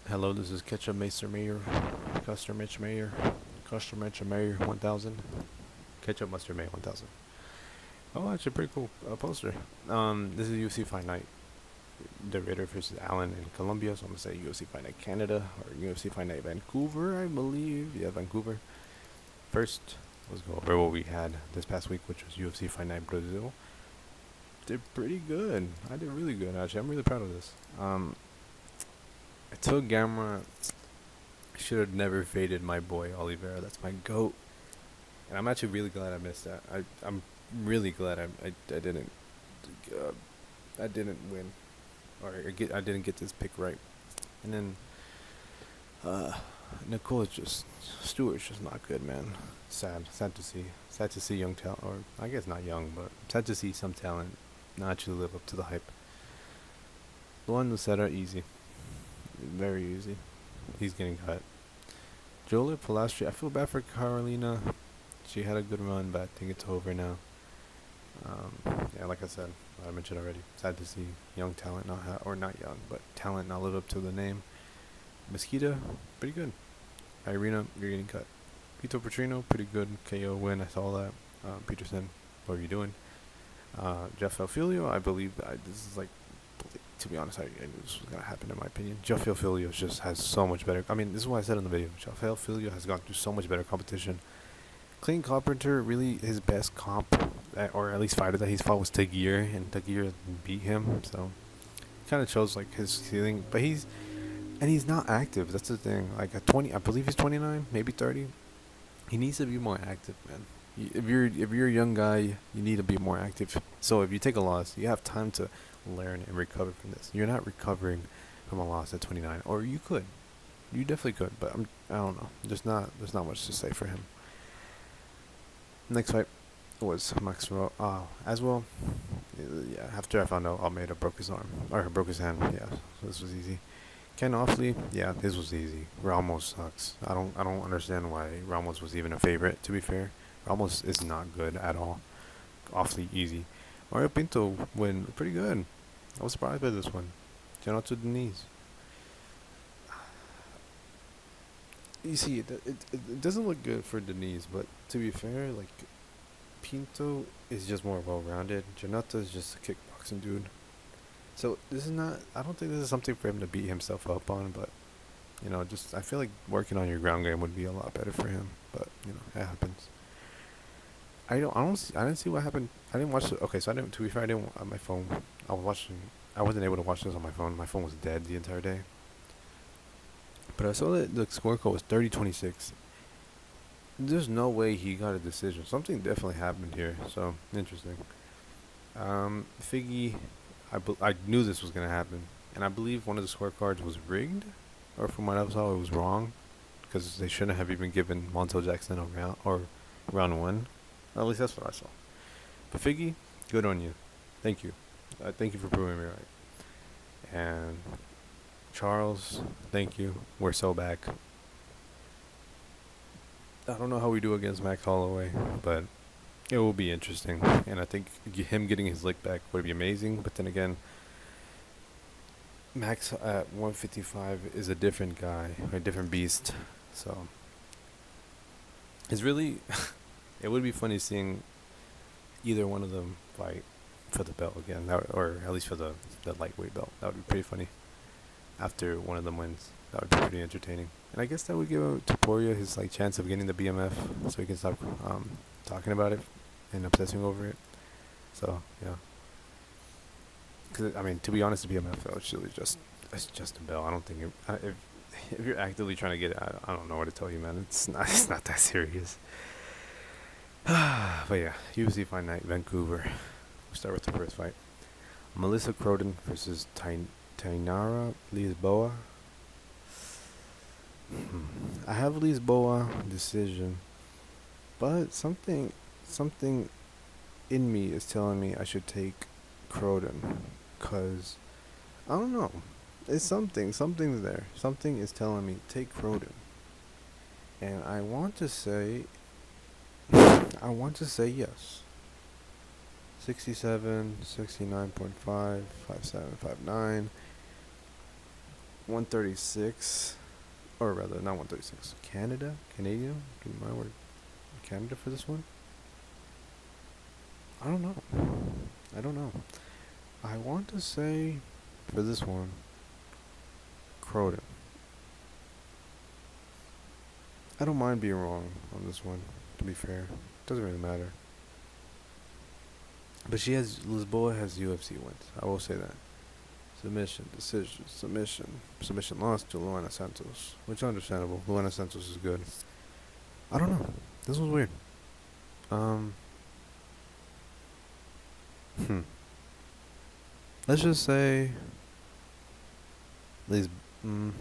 Hello, this is Ketchup Master Mayor, Custom Mitch Mayor, Custom Mitch Mayor 1000, Ketchup Mustard Mayor 1000. Oh, actually, pretty cool poster. This is UFC Fight Night, the Raider versus Allen in Colombia. So I'm gonna say UFC Fight Night Canada or UFC Fight Night Vancouver, I believe. Yeah, Vancouver. First, let's go over what we had this past week, which was UFC Fight Night Brazil. Did pretty good. I did really good actually. I'm really proud of this. I took Gamma. Should have never faded my boy Oliveira. That's my goat, and I'm actually really glad I missed that. I'm really glad I didn't uh, I didn't win, or I didn't get this pick right. And then uh, Nicole is just Stewart's just not good, man. Sad to see. Sad to see young talent, or I guess not young, but sad to see some talent not actually live up to the hype. Luan Lucera easy, very easy. He's getting cut. Jolie Palastri, I feel bad for Carolina. She had a good run, but I think it's over now. Yeah, like I said, I mentioned already. Sad to see young talent or not young, but talent not live up to the name. Mosquito, pretty good. Irina, you're getting cut. Pito Petrino, pretty good KO win. I saw that. Peterson, what are you doing? Jeff Elfilio, I believe this is like, to be honest, I knew this was gonna happen in my opinion. Jeff Elfilio just has so much better. I mean, this is what I said in the video. Jeff Elfilio has gone through so much better competition. Clean Carpenter, really his best comp, or at least fighter that he's fought was Tagir, and Tagir beat him. So, kind of shows like his ceiling. But he's not active. That's the thing. Like at 20, I believe he's 29, maybe 30. He needs to be more active, man. If you're a young guy, you need to be more active. So if you take a loss, you have time to learn and recover from this. You're not recovering from a loss at 29, or you could. You definitely could, but I don't know. There's not much to say for him. Next fight was Maxwell. As well. Yeah, after I found out Almeida broke his arm or broke his hand. Yeah, so this was easy. Ken Offley, yeah, this was easy. Ramos sucks. I don't understand why Ramos was even a favorite. To be fair, Ramos is not good at all. Awfully easy. Mario Pinto win pretty good. I was surprised by this one. Shout out to Denise. You see, it doesn't look good for Denise, but to be fair, like Pinto is just more well-rounded. Janata is just a kickboxing dude. So this is not. I don't think this is something for him to beat himself up on, but just I feel like working on your ground game would be a lot better for him. But it happens. I didn't see what happened. I didn't watch. Okay, so I didn't. To be fair, I didn't on my phone. I was watching. I wasn't able to watch this on my phone. My phone was dead the entire day. But I saw that the scorecard was 30-26. There's no way he got a decision. Something definitely happened here. So interesting. Figgy, I knew this was gonna happen, and I believe one of the scorecards was rigged, or from what I saw, it was wrong, because they shouldn't have even given Montel Jackson a round one. At least that's what I saw. But Figgy, good on you. Thank you. Thank you for proving me right. And Charles, thank you. We're so back. I don't know how we do against Max Holloway, but it will be interesting. And I think him getting his lick back would be amazing. But then again, Max at 155 is a different guy, a different beast. So it's really, it would be funny seeing either one of them fight for the belt again, or at least for the lightweight belt. That would be pretty funny. After one of them wins, that would be pretty entertaining. And I guess that would give Topuria his chance of getting the BMF, so he can stop talking about it and obsessing over it. So yeah, because I mean, to be honest, the BMF though, it's just a bell. I don't think if you're actively trying to get it, I don't know what to tell you, man. It's not that serious. But yeah, UFC Fight Night Vancouver. We'll start with the first fight. Melissa Croden versus Tainara Lisboa. I have Lisboa decision, but something in me is telling me I should take Croden, cause I don't know. It's something's there. Something is telling me take Croden, and I want to say yes. 67, 69.5, 57, 59. 136, or rather, not 136. Canadian. Give me my word. Canada for this one. I don't know. I don't know. I want to say for this one, crodie. I don't mind being wrong on this one. To be fair, doesn't really matter. But Lisboa has UFC wins. I will say that. Submission, decision, submission loss to Luana Santos, which is understandable. Luana Santos is good. I don't know. This was weird. Um, hmm. Let's just say these. Mm,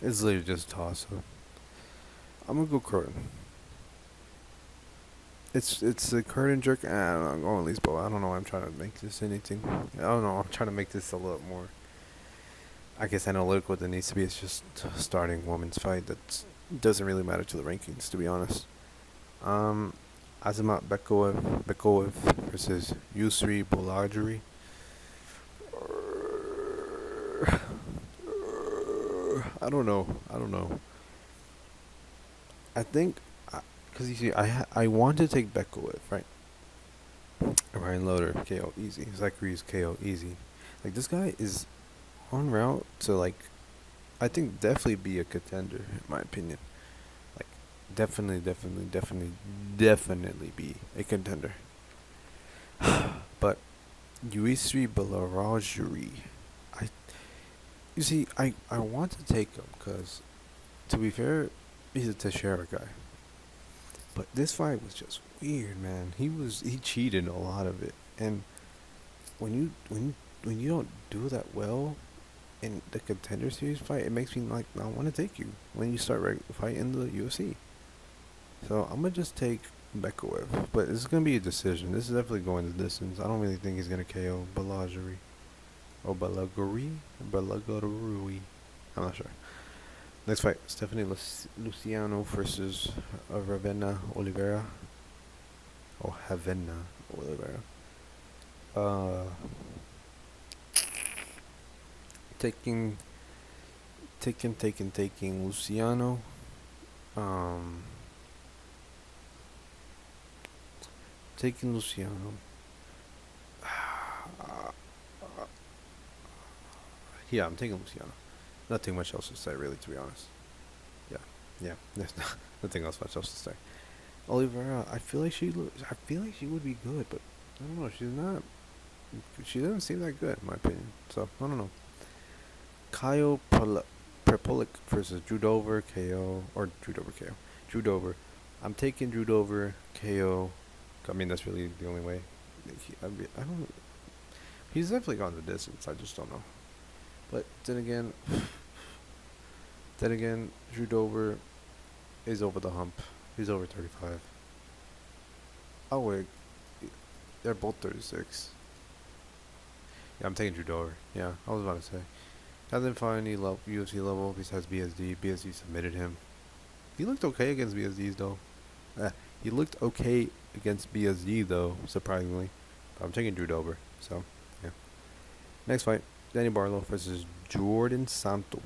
it's literally just a toss up. I'm gonna go Croydon. It's a curtain jerk. I don't know. I'm going Lisboa. I don't know why I'm trying to make this anything. I don't know. I'm trying to make this a little more, I guess, analytical than it needs to be. It's just a starting women's fight that doesn't really matter to the rankings, to be honest. Azamat Bekoev versus Yusri Bolajuri. I don't know. I think, because you see, I want to take Bekoev, right? Ryan Loader, KO easy. Zachary's KO easy. Like, this guy is on route to, like, I think definitely be a contender, in my opinion. Like, definitely be a contender. But Yusri Belarajuri, you see, I want to take him because, to be fair, he's a Teixeira guy. But this fight was just weird, man. He cheated a lot of it, and when you don't do that well in the contender series fight, it makes me like not want to take you when you start fighting in the UFC. So I'm gonna just take Bekoev, but it's gonna be a decision. This is definitely going the distance. I don't really think he's gonna KO Balajuri or Balagarui. I'm not sure. Next fight, Stephanie Luciano versus Ravenna Oliveira. Oh, Havenna Oliveira. Taking Luciano. Taking Luciano. Yeah, I'm taking Luciano. Nothing much else to say, really, to be honest. Yeah. There's nothing else much else to say. Oliveira, I feel like she would be good, but I don't know. She's not. She doesn't seem that good, in my opinion. So I don't know. Kyle Perpolic versus Drew Dover KO or Drew Dover KO. Drew Dover. I'm taking Drew Dover KO. I mean, that's really the only way. I don't. He's definitely gone the distance. I just don't know. But then again, Drew Dover is over the hump. He's over 35. Oh wait, they're both 36. Yeah, I'm taking Drew Dover. Yeah, I was about to say. Hasn't fought any UFC level besides BSD. BSD submitted him. He looked okay against BSD though. Surprisingly. But I'm taking Drew Dover. So, yeah. Next fight, Danny Barlow versus Jordan Santos.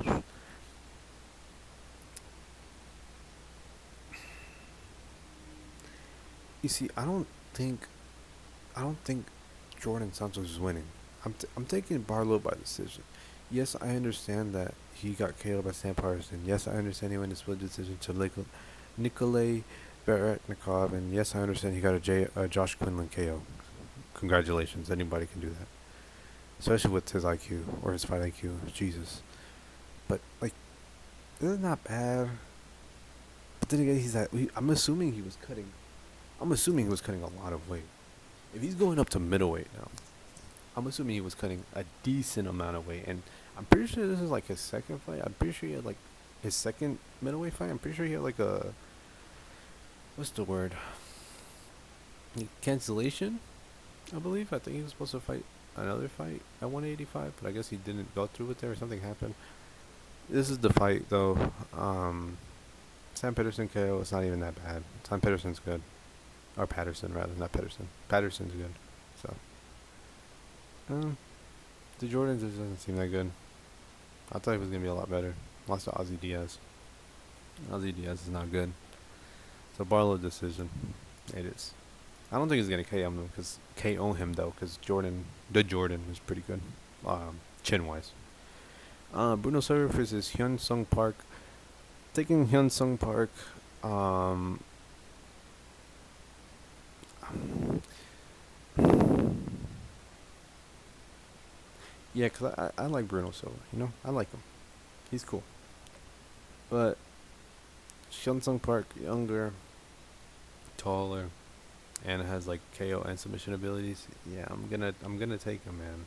You see, I don't think Jordan Santos is winning. I'm taking Barlow by decision. Yes, I understand that he got KO'd by Sam Patterson. Yes, I understand he went a split decision to Nikolay Baratnikov, and yes, I understand he got a Josh Quinlan KO. Congratulations, anybody can do that, especially with his IQ or his fight IQ. Jesus, but like, this is not bad. But then again, I'm assuming he was cutting a lot of weight. If he's going up to middleweight now, I'm assuming he was cutting a decent amount of weight, and I'm pretty sure this is like his second fight. I'm pretty sure he had like his second middleweight fight. I'm pretty sure he had like what's the word? Cancellation, I believe. I think he was supposed to fight another fight at 185, but I guess he didn't go through with it or something happened. This is the fight though. Sam Patterson KO. It's not even that bad. Sam Patterson's good. Or Patterson, rather, not Patterson. Patterson's good. So, the Jordans just doesn't seem that good. I thought he was gonna be a lot better. Lost to Ozzy Diaz. Ozzy Diaz is not good. So Barlow decision. It is. I don't think he's gonna KO him though, because Jordan is pretty good, chin wise. Bruno Silva versus Hyun Sung Park. Taking Hyun Sung Park. Um, yeah, cause I like Bruno Silva. I like him. He's cool. But Hyun Sung Park, younger, taller, and has like KO and submission abilities. Yeah, I'm gonna take him, man.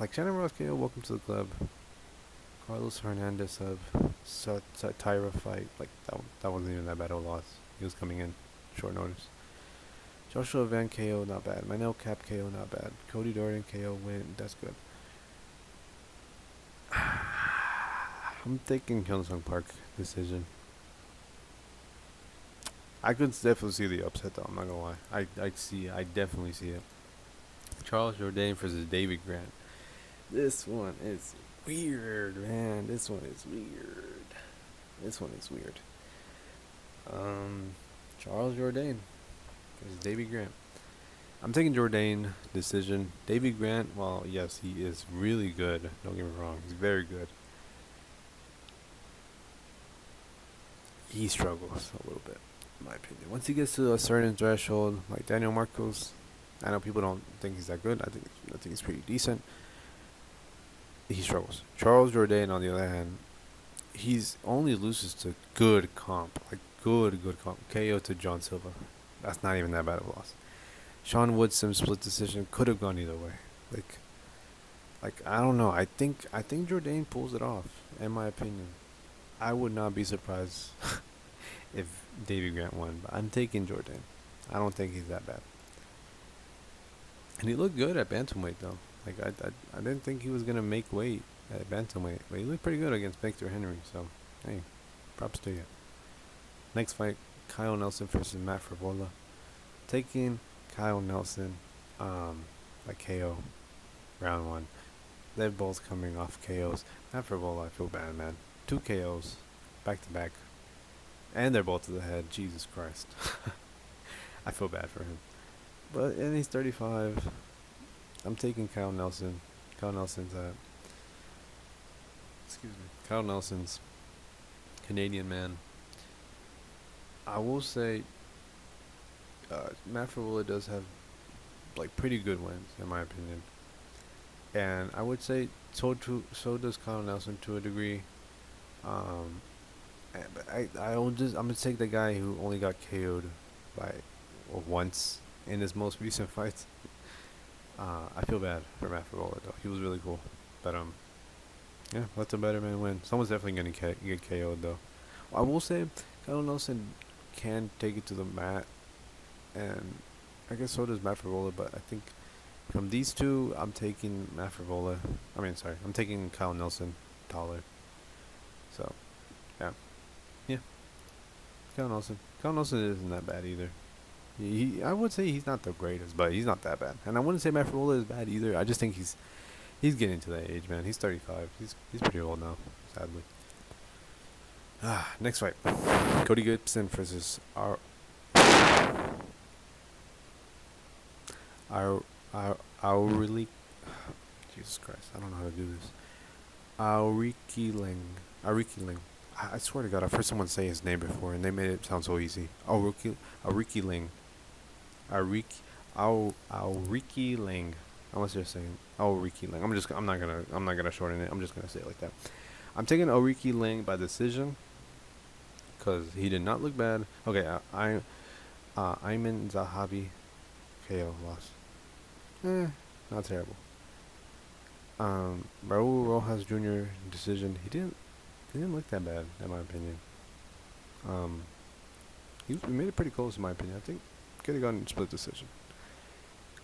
Like Shannon Ross KO, welcome to the club. Carlos Hernandez of Tyra fight. Like that wasn't even that bad of a loss. He was coming in short notice. Joshua Van KO, not bad. Manel Cap KO, not bad. Cody Dordan KO win, that's good. I'm thinking Hyunsung Park decision. I could definitely see the upset though. I'm not gonna lie. I definitely see it. Charles Jourdain versus David Grant. This one is weird, man. This one is weird. Charles Jourdain versus David Grant. I'm taking Jourdain decision. David Grant, well, yes, he is really good. Don't get me wrong. He's very good. He struggles a little bit, in my opinion. Once he gets to a certain threshold, like Daniel Marcos, I know people don't think he's that good. I think he's pretty decent. He struggles. Charles Jourdain, on the other hand, he's only loses to good comp, like good comp. KO to John Silva. That's not even that bad of a loss. Sean Woodson split decision could have gone either way. Like I don't know. I think Jourdain pulls it off. In my opinion, I would not be surprised if Davy Grant won. But I'm taking Jourdain. I don't think he's that bad. And he looked good at bantamweight though. Like I didn't think he was gonna make weight at bantamweight, but he looked pretty good against Victor Henry. So hey, props to you. Next fight, Kyle Nelson versus Matt Frivola. Taking Kyle Nelson, like KO, round one. They're both coming off KOs. Matt Frivola, I feel bad, man. 2 KOs, back to back, and they're both to the head. Jesus Christ, I feel bad for him. And he's 35. I'm taking Kyle Nelson. Kyle Nelson's Kyle Nelson's Canadian man. I will say, Matt Frivola does have like pretty good wins in my opinion, and I would say so does Kyle Nelson to a degree. But I'm gonna take the guy who only got KO'd by once in his most recent fights. I feel bad for Matt Frivola though. He was really cool, but yeah, let the better man win. Someone's definitely gonna get KO'd though. I will say Kyle Nelson can take it to the mat, and I guess so does Matt Frivola. But I think from these two, I'm taking Matt Frivola. I'm taking Kyle Nelson taller. So, yeah, Kyle Nelson. Kyle Nelson isn't that bad either. I would say he's not the greatest, but he's not that bad. And I wouldn't say Matt Frivola is bad either. I just think he's getting to that age, man. He's 35. He's pretty old now, sadly. Next fight, Cody Gibson versus Aureli. Jesus Christ, I don't know how to do this. Auriki Ling. I swear to God, I've heard someone say his name before, and they made it sound so easy. Auriki Ling. Auriki Ling. I was just saying Auriki Ling. I'm not gonna shorten it. I'm just gonna say it like that. I'm taking Auriki Ling by decision, because he did not look bad. Okay, Ayman Zahabi KO loss. Not terrible. Raul Rojas Jr. decision. He didn't look that bad in my opinion. He made it pretty close in my opinion. I think could have gone split decision.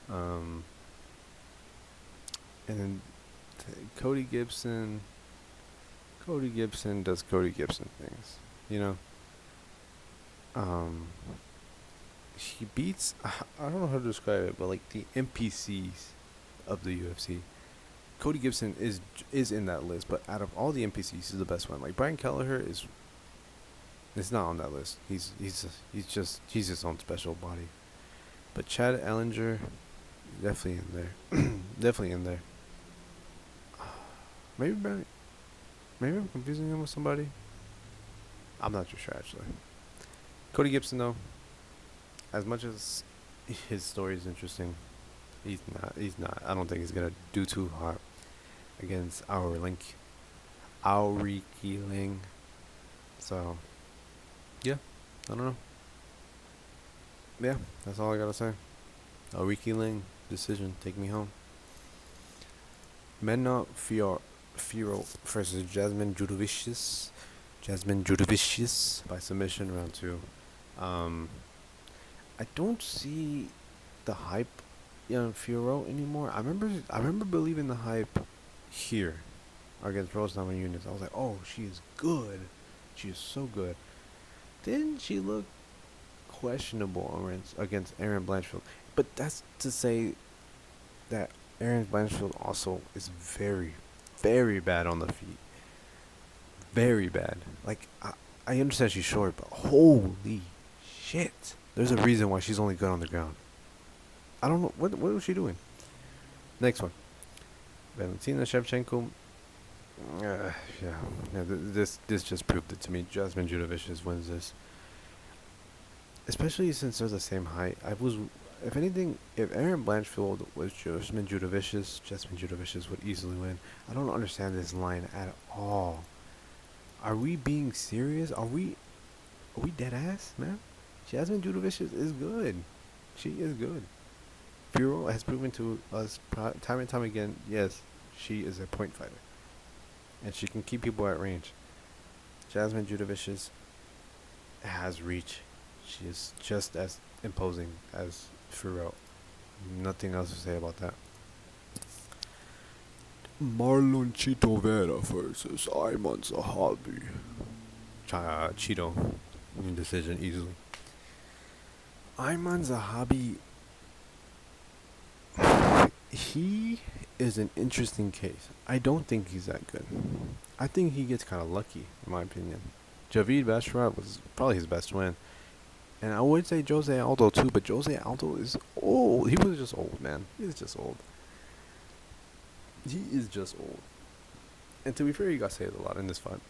And then Cody Gibson does Cody Gibson things, he beats, I don't know how to describe it, but like the NPCs of the UFC. Cody Gibson is in that list, but out of all the NPCs, he's the best one. Like Brian Kelleher is not on that list. He's his own special body. But Chad Ellinger, definitely in there. Definitely in there. Maybe maybe I'm confusing him with somebody. I'm not too sure actually. Cody Gibson though, as much as his story is interesting, he's not. He's not. I don't think he's gonna do too hard against Auri Keeling. So yeah, I don't know. Yeah, that's all I gotta say. Auri Keeling decision. Take me home. Menna Firo versus Jasmine Judovicius. Jasmine Judovicius by submission round two. Um, I don't see the hype on Firo anymore. I remember believing the hype here against Rose Namajunas. I was like, oh, she is good. She is so good. Then she looked questionable against Erin Blanchfield. But that's to say that Erin Blanchfield also is very, very bad on the feet. Very bad. Like, I understand she's short, but holy shit. There's a reason why she's only good on the ground. I don't know. What was she doing? Next one. Valentina Shevchenko. This just proved it to me. Jasmine Judovicius wins this. Especially since they're the same height. If anything, if Erin Blanchfield was Jasmine Judovicius would easily win. I don't understand this line at all. Are we being serious? Are we dead ass, man? Jasmine Judovicius is good. She is good. Furo has proven to us time and time again, yes, she is a point fighter. And she can keep people at range. Jasmine Judovicius has reach. She is just as imposing as Furo. Nothing else to say about that. Marlon Chito Vera versus Ayman Zahabi. Chito. Decision easily. Ayman Zahabi. He is an interesting case. I don't think he's that good. I think he gets kind of lucky, in my opinion. Javid Basharat was probably his best win. And I would say Jose Aldo too, but Jose Aldo is old. He was just old, man. He's just old. He is just old. And to be fair, he got saved a lot in this fight.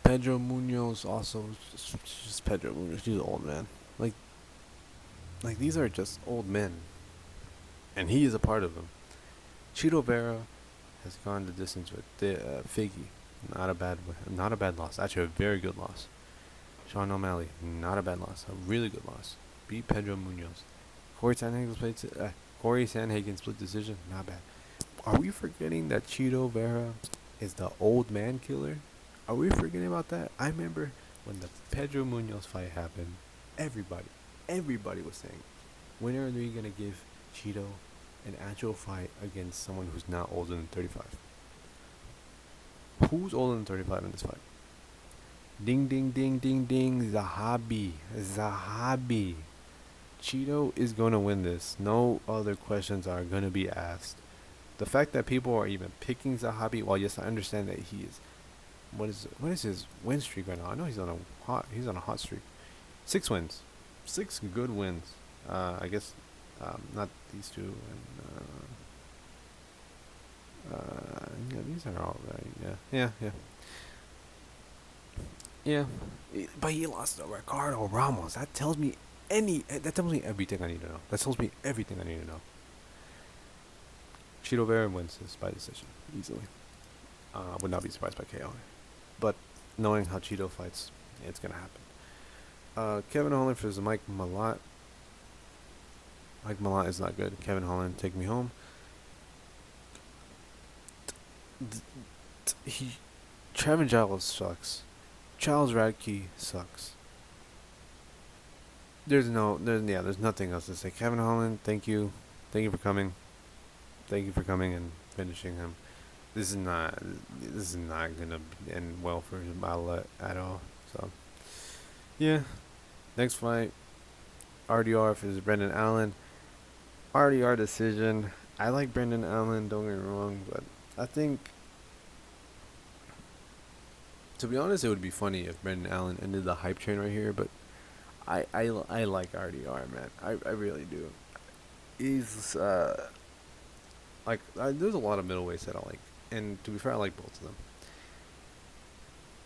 Pedro Munoz also, just Pedro Munoz. He's an old man. Like these are just old men, and he is a part of them. Chito Vera has gone the distance with Figgy. Not a bad loss. Actually, a very good loss. Sean O'Malley, not a bad loss. A really good loss. Beat Pedro Munoz. Corey Sandhagen split decision. Not bad. Are we forgetting that Chito Vera is the old man killer? Are we forgetting about that? I remember when the Pedro Munoz fight happened, everybody was saying, when are we going to give Chito an actual fight against someone who's not older than 35? Who's older than 35 in this fight? Ding, ding, ding, ding, ding. Zahabi. Chito is going to win this. No other questions are going to be asked. The fact that people are even picking Zahabi, well, yes, I understand that he is. What is his win streak right now? I know he's on a hot streak. 6 wins. 6 good wins. I guess not these two. And yeah, these are all right. Yeah. But he lost to Ricardo Ramos. That tells me everything I need to know. That tells me everything I need to know. Chito Vera wins this by decision easily. Would not be surprised by KO. But knowing how Chito fights, it's gonna happen. Kevin Holland versus Mike Malott. Mike Malott is not good. Kevin Holland, take me home. Trevin Giles sucks. Charles Radke sucks. There's nothing else to say. Kevin Holland, thank you for coming. Thank you for coming and finishing him. This is not gonna end well for Malott at all. So yeah, next fight, RDR versus Brendan Allen. RDR decision. I like Brendan Allen. Don't get me wrong, but I think, to be honest, it would be funny if Brendan Allen ended the hype train right here. But I like RDR, man. I really do. He's there's a lot of middleweights that I like, and to be fair, I like both of them.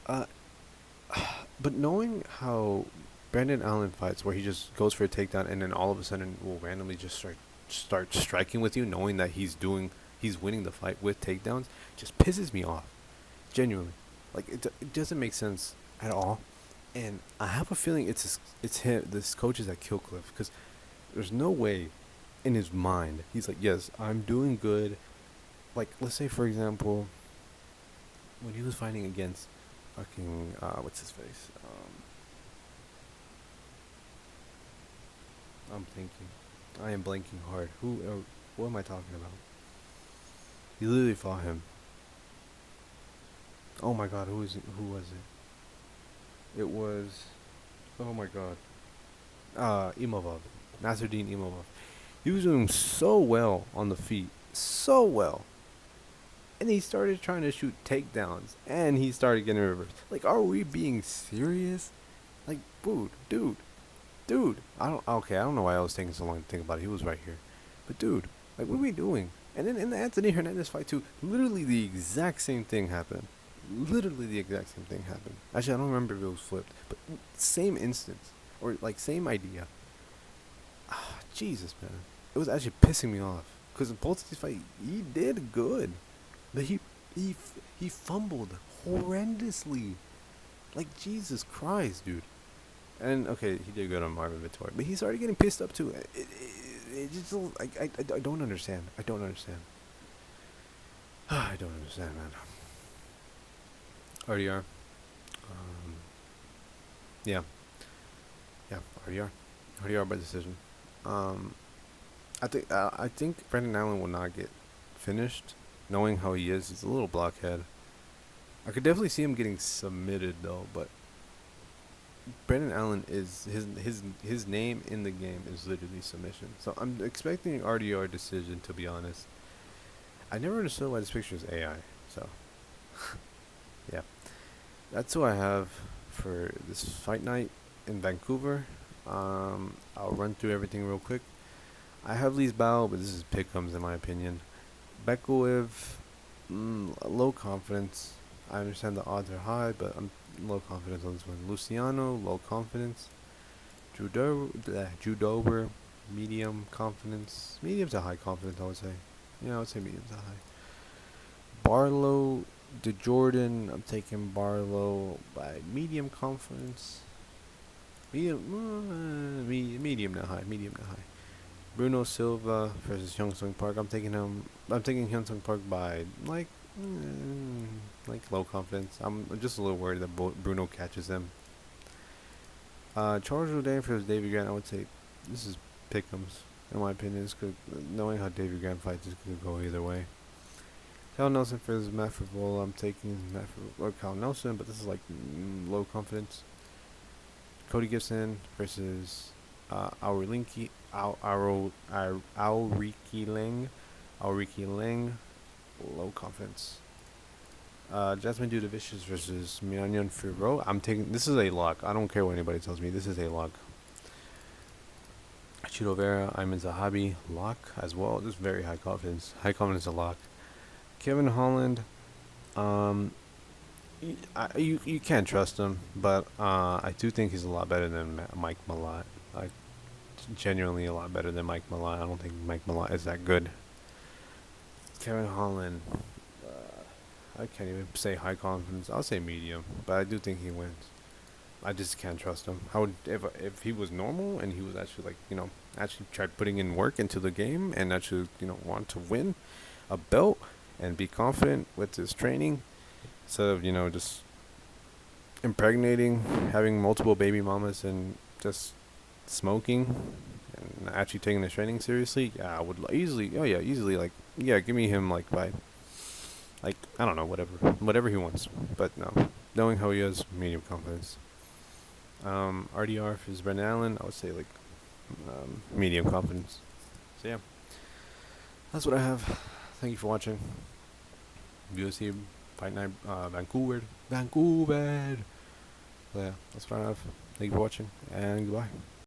Uh, but knowing how Brandon Allen fights, where he just goes for a takedown and then all of a sudden will randomly just start striking with you, knowing that he's winning the fight with takedowns, just pisses me off. Genuinely, like it doesn't make sense at all. And I have a feeling it's him. This coach is at Killcliff because there's no way in his mind he's like, yes, I'm doing good. Like, let's say for example, when he was fighting against fucking what's his face? I'm thinking, I am blanking hard. What am I talking about? He literally fought him. Oh my god, who was it? It was, oh my god, Imavov, Nasruddin Imavov. He was doing so well on the feet, so well. And he started trying to shoot takedowns, and he started getting reversed. Like, are we being serious? Like, dude. I don't know why I was taking so long to think about it. He was right here. But, dude, like, what are we doing? And then in the Anthony Hernandez fight, too, literally the exact same thing happened. Literally the exact same thing happened. Actually, I don't remember if it was flipped, but same instance. Or, like, same idea. Ah, Jesus, man. It was actually pissing me off. Because in both of these fights, he did good. But he fumbled horrendously. Like, Jesus Christ, dude. And, okay, he did good on Marvin Vittori. But he started getting pissed up, too. It just, I don't understand. I don't understand. I don't understand, man. RDR. Yeah. Yeah, RDR. RDR by decision. I think Brendan Allen will not get finished. Knowing how he is, he's a little blockhead. I could definitely see him getting submitted though, but Brendan Allen is his name in the game is literally submission. So I'm expecting RDR decision, to be honest. I never understood why this picture is AI. So yeah, that's who I have for this fight night in Vancouver. I'll run through everything real quick. I have Lee's Bow, but this is pick'ems in my opinion. Bekuev, low confidence. I understand the odds are high, but I'm low confidence on this one. Luciano, low confidence. Judober, medium confidence. Medium to high confidence, I would say. Yeah, I would say medium to high. Barlow, DeJordan, I'm taking Barlow by medium confidence. Medium to high. Medium to high. Bruno Silva versus Hyungsung Park. I'm taking Hyungsung Park by like low confidence. I'm just a little worried that Bruno catches him. Charles Jourdain versus David Grant. I would say this is pick'ems in my opinion. This could, knowing how David Grant fights, this could go either way. Cal Nelson versus Matt Frivola. I'm taking Cal Nelson, but this is like low confidence. Cody Gibson versus Auriki Leng, low confidence. Jasmine Dudavicius versus Mignon Firo. I'm taking, this is a lock. I don't care what anybody tells me. This is a lock. Chito Vera, Ayman Zahabi, lock as well. Just very high confidence. High confidence, a lock. Kevin Holland. You can't trust him, but I do think he's a lot better than Mike Malott. Like, genuinely a lot better than Mike Malott. I don't think Mike Malott is that good. Kevin Holland, I can't even say high confidence. I'll say medium, but I do think he wins. I just can't trust him. I would, if he was normal and he was actually like, actually try putting in work into the game and actually want to win a belt and be confident with his training instead of just impregnating, having multiple baby mamas and just smoking and actually taking his training seriously. Yeah, I would easily. Oh yeah, easily. Like, yeah, give me him like by, like, I don't know, whatever he wants. But no, knowing how he is, medium confidence. RDR for Brendan Allen, I would say like medium confidence. So yeah. That's what I have. Thank you for watching. UFC Fight Night Vancouver. Vancouver. So yeah, that's what I have. Thank you for watching, and goodbye.